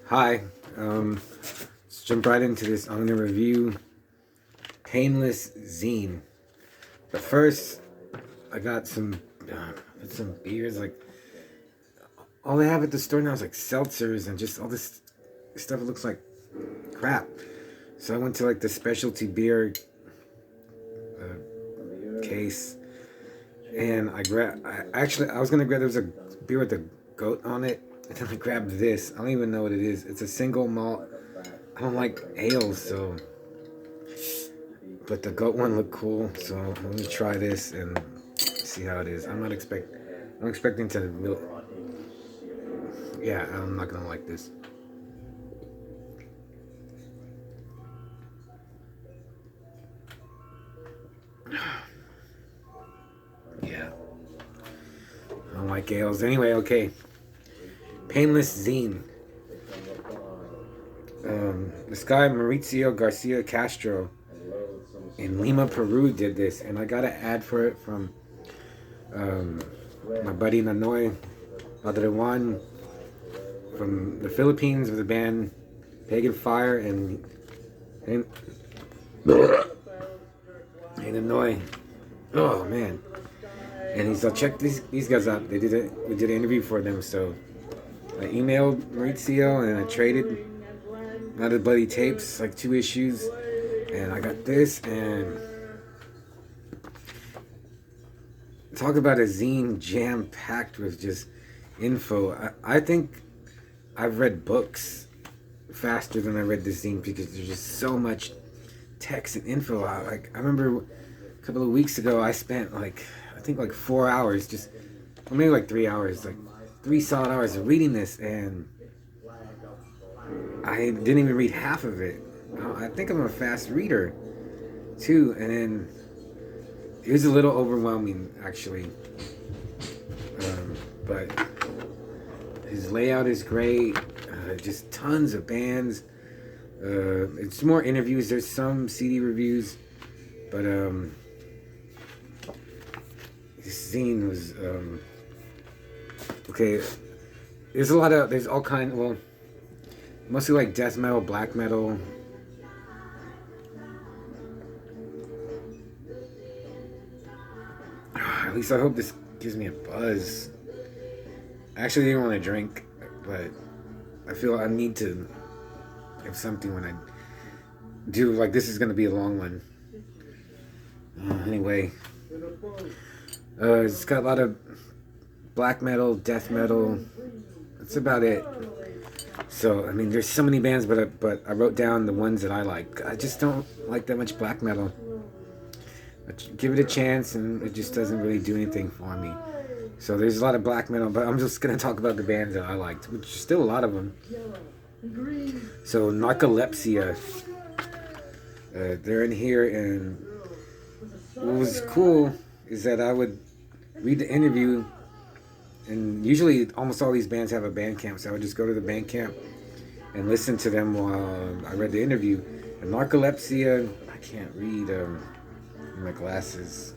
Hi, let's jump right into this. I'm going to review Painless Zine. But first, I got some beers. Like, all they have at the store now is like seltzers and just all this stuff that looks like crap. So I went to like the specialty beer case, and I was going to grab, there was a beer with a goat on it. And then I grabbed this. I don't even know what it is. It's a single malt. I don't like ales, so. But the goat one looked cool, so let me try this and see how it is. I'm expecting to. Yeah, I'm not gonna like this. Yeah, I don't like ales. Anyway, okay. Painless Zine. This guy Mauricio Garcia Castro in Lima, Peru did this, and I got an ad for it from my buddy Nanoy Madrewan from the Philippines with the band Pagan Fire and Nanoy. Oh man! And he's like, check these guys out. We did an interview for them, so I emailed Maurizio and I traded out of bloody tapes, like 2 issues, and I got this. And talk about a zine jam packed with just info. I think I've read books faster than I read this zine because there's just so much text and info. I remember a couple of weeks ago I spent I think 4 hours, just, or maybe 3 hours, 3 solid hours of reading this, and I didn't even read half of it. I think I'm a fast reader too, and then it was a little overwhelming actually. But his layout is great. Just tons of bands. It's more interviews. There's some CD reviews, but this zine was okay. There's all kind. Well, mostly like death metal, black metal. At least I hope this gives me a buzz. I actually didn't want to drink, but I feel I need to have something when I do. This is going to be a long one. Anyway, it's got a lot of black metal, death metal. That's about it. So, I mean, there's so many bands, but I wrote down the ones that I like. I just don't like that much black metal. I give it a chance, and it just doesn't really do anything for me. So there's a lot of black metal, but I'm just going to talk about the bands that I liked, which is still a lot of them. So Narcolepsia, they're in here, and what was cool is that I would read the interview, and usually almost all these bands have a Bandcamp, so I would just go to the Bandcamp and listen to them while I read the interview. And Narcolepsia, I can't read my glasses.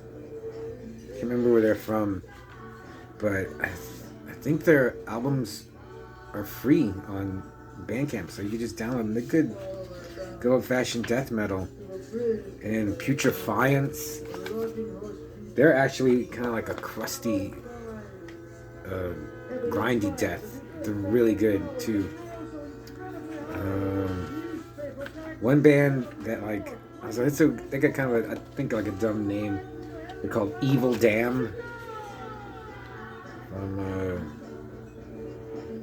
I can't remember where they're from, but I think their albums are free on Bandcamp, so you can just download them. They're good old-fashioned death metal. And Putrefiance, they're actually kind of like a crusty, grindy death. They're really good too. One band that they got kind of a dumb name. They're called Evil Dam.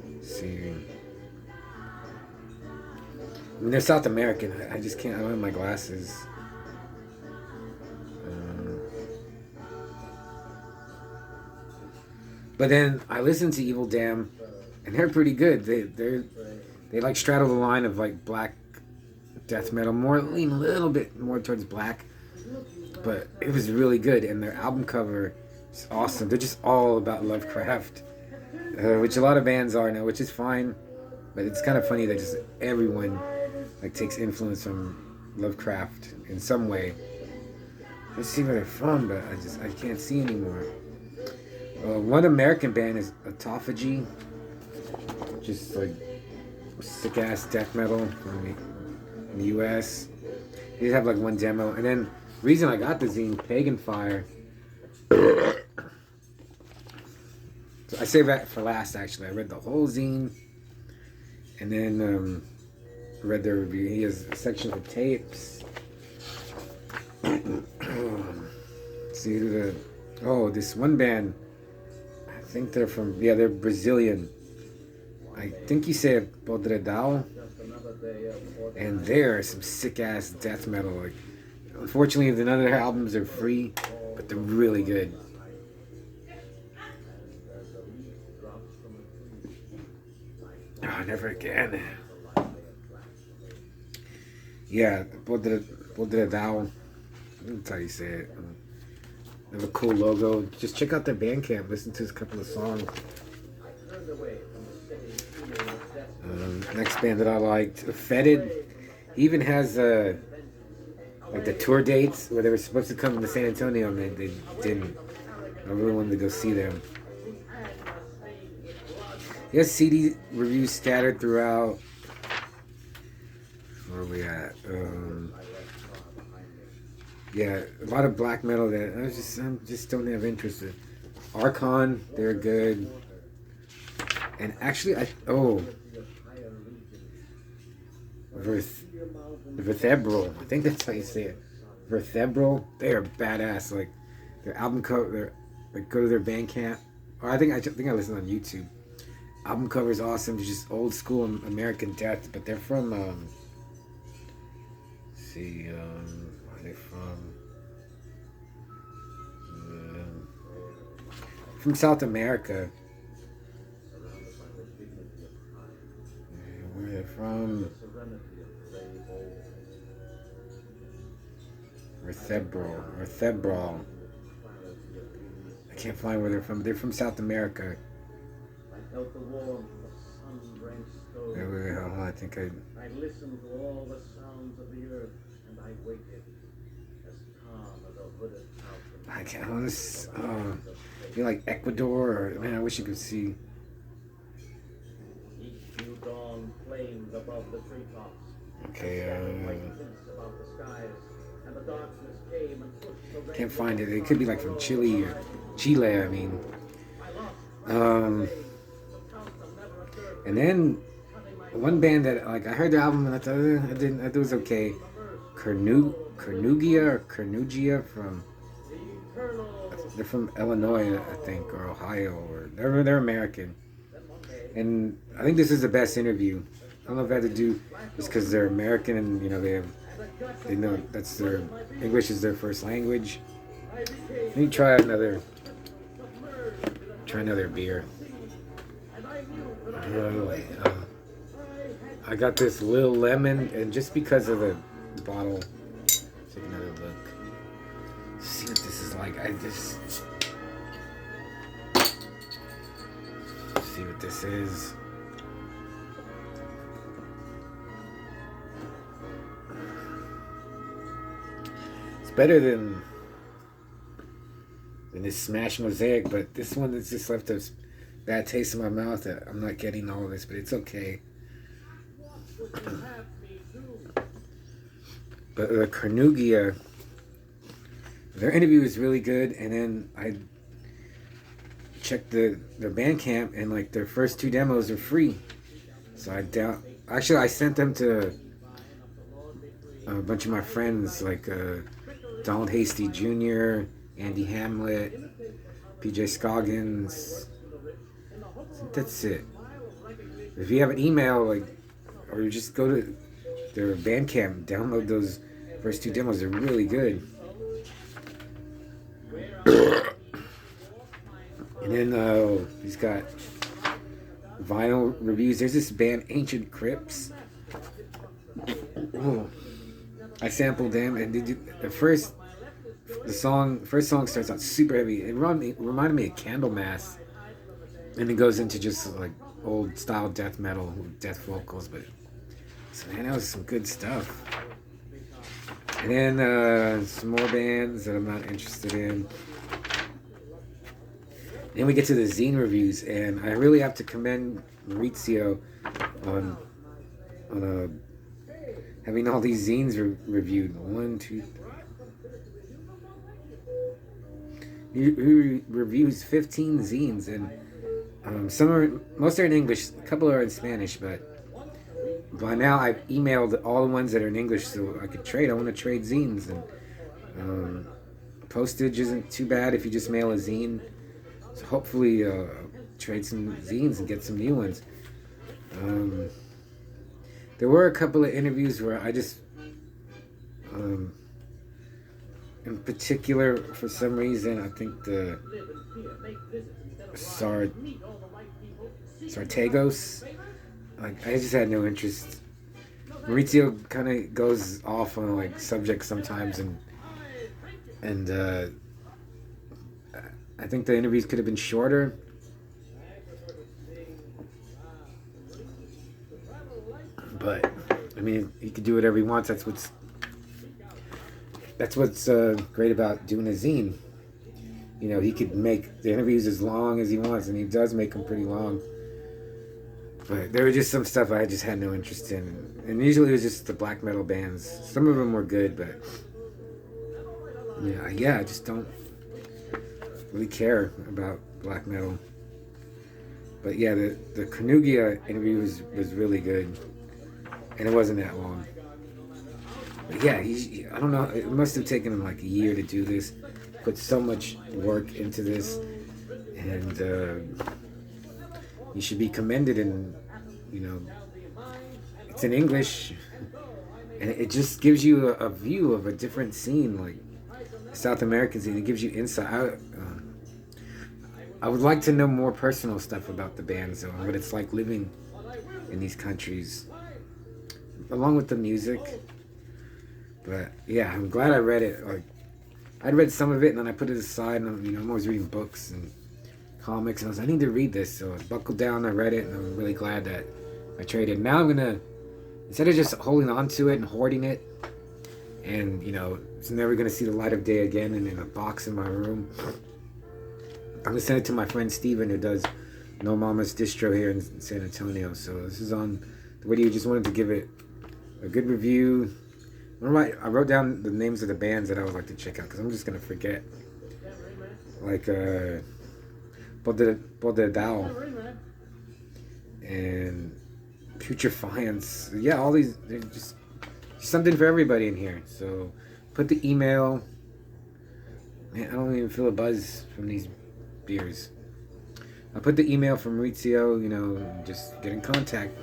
Let's see. I mean, they're South American. I just can't. I don't have my glasses. But then I listened to Evil Dam, and they're pretty good. They straddle the line of black death metal, lean a little bit more towards black, but it was really good. And their album cover is awesome. They're just all about Lovecraft, which a lot of bands are now, which is fine. But it's kind of funny that just everyone takes influence from Lovecraft in some way. Let's see where they're from, but I can't see anymore. One American band is Autophagy, just sick ass death metal from the US. They just have like one demo. And then reason I got the zine, Pagan Fire. So I saved that for last actually. I read the whole zine and then read their review. He has a section for tapes. See who the this one band, I think they're from they're Brazilian. I think you say Podredal, and they're some sick ass death metal. Like, unfortunately, none of their albums are free, but they're really good. Oh, never again. Yeah, Podredal. That's how you say it. They have a cool logo. Just check out their Bandcamp. Listen to a couple of songs. Next band that I liked, Fetid. He even has like the tour dates where they were supposed to come to San Antonio and they didn't. I really wanted to go see them. He has CD reviews scattered throughout. Where are we at? Yeah, a lot of black metal that I just don't have interest in. Archon, they're good. And actually, Vertebral, I think that's how you say it. Vertebral, they are badass. Like their album cover, go to their Bandcamp. Or I think I listened on YouTube. Album cover is awesome. It's just old school American death, but they're from where are they from South America. Where are they from? Vertebral. I can't find where they're from. They're from South America. I think I listened to all the sounds of the earth, and I waited as calm as a hooded falcon. I can't. You're like Ecuador, or man, I wish you could see. Each new dawn flamed above the treetops. Okay. Can't find it. It could be like from Chile. I mean. And then one band that like I heard the album and I thought it was okay. Cornugia from they're from Illinois, I think, or Ohio, or they're American. And I think this is the best interview. I don't know if I had to do just because they're American and they know that's their English is their first language. Let me try another beer. I got this Lil Lemon, and just because of the bottle, take another look. See what this is like. See what this is. It's better than this Smash Mosaic, but this one has just left a bad taste in my mouth that I'm not getting all of this, but it's okay. But the Cornugia, their interview was really good, and then I checked their Bandcamp, and like their first 2 demos are free. So I sent them to a bunch of my friends, like Donald Hasty Jr., Andy Hamlet, PJ Scoggins. That's it. If you have an email, or you just go to their Bandcamp, download those first 2 demos. They're really good. And then he's got vinyl reviews. There's this band, Ancient Crypts. I sampled them, and the first song starts out super heavy. It reminded me of Candlemass. And it goes into just like old style death metal with death vocals, but so man, that was some good stuff. And then some more bands that I'm not interested in. Then we get to the zine reviews, and I really have to commend Maurizio on having all these zines reviewed. One, two. He reviews 15 zines, and most are in English. A couple are in Spanish, but by now I've emailed all the ones that are in English so I could trade. I want to trade zines, and postage isn't too bad if you just mail a zine. So hopefully, trade some zines and get some new ones. There were a couple of interviews where I just, in particular, for some reason, I think the Sartagos, like, I just had no interest. Maurizio kind of goes off on like subjects sometimes, and I think the interviews could have been shorter. But I mean, he could do whatever he wants. That's what's great about doing a zine. You know, he could make the interviews as long as he wants, and he does make them pretty long. But there was just some stuff I just had no interest in, and usually it was just the black metal bands. Some of them were good, but yeah, I just don't really care about black metal. But yeah, the Carnegie interview was really good, and it wasn't that long. But yeah, I don't know. It must have taken him like a year to do this. Put so much work into this, and you should be commended. And you know, it's in English, and it just gives you a view of a different scene, like the South American scene. It gives you insight. I would like to know more personal stuff about the bands, though, what it's like living in these countries, along with the music. But yeah, I'm glad I read it. Like, I'd read some of it, and then I put it aside. And I'm always reading books and comics, and I was like, I need to read this. So I buckled down, I read it, and I'm really glad that I traded. Now I'm gonna, instead of just holding on to it and hoarding it, and it's never gonna see the light of day again, and in a box in my room, I'm gonna send it to my friend Steven, who does No Mama's Distro here in San Antonio. So this is on the video. Just wanted to give it a good review. I wrote down the names of the bands that I would like to check out, because I'm just gonna forget. Like Bodedao and Putrefiance. Yeah, all these. They're just something for everybody in here. So put the email. Man, I don't even feel a buzz from these beers. I'll put the email from Maurizio. Just get in contact.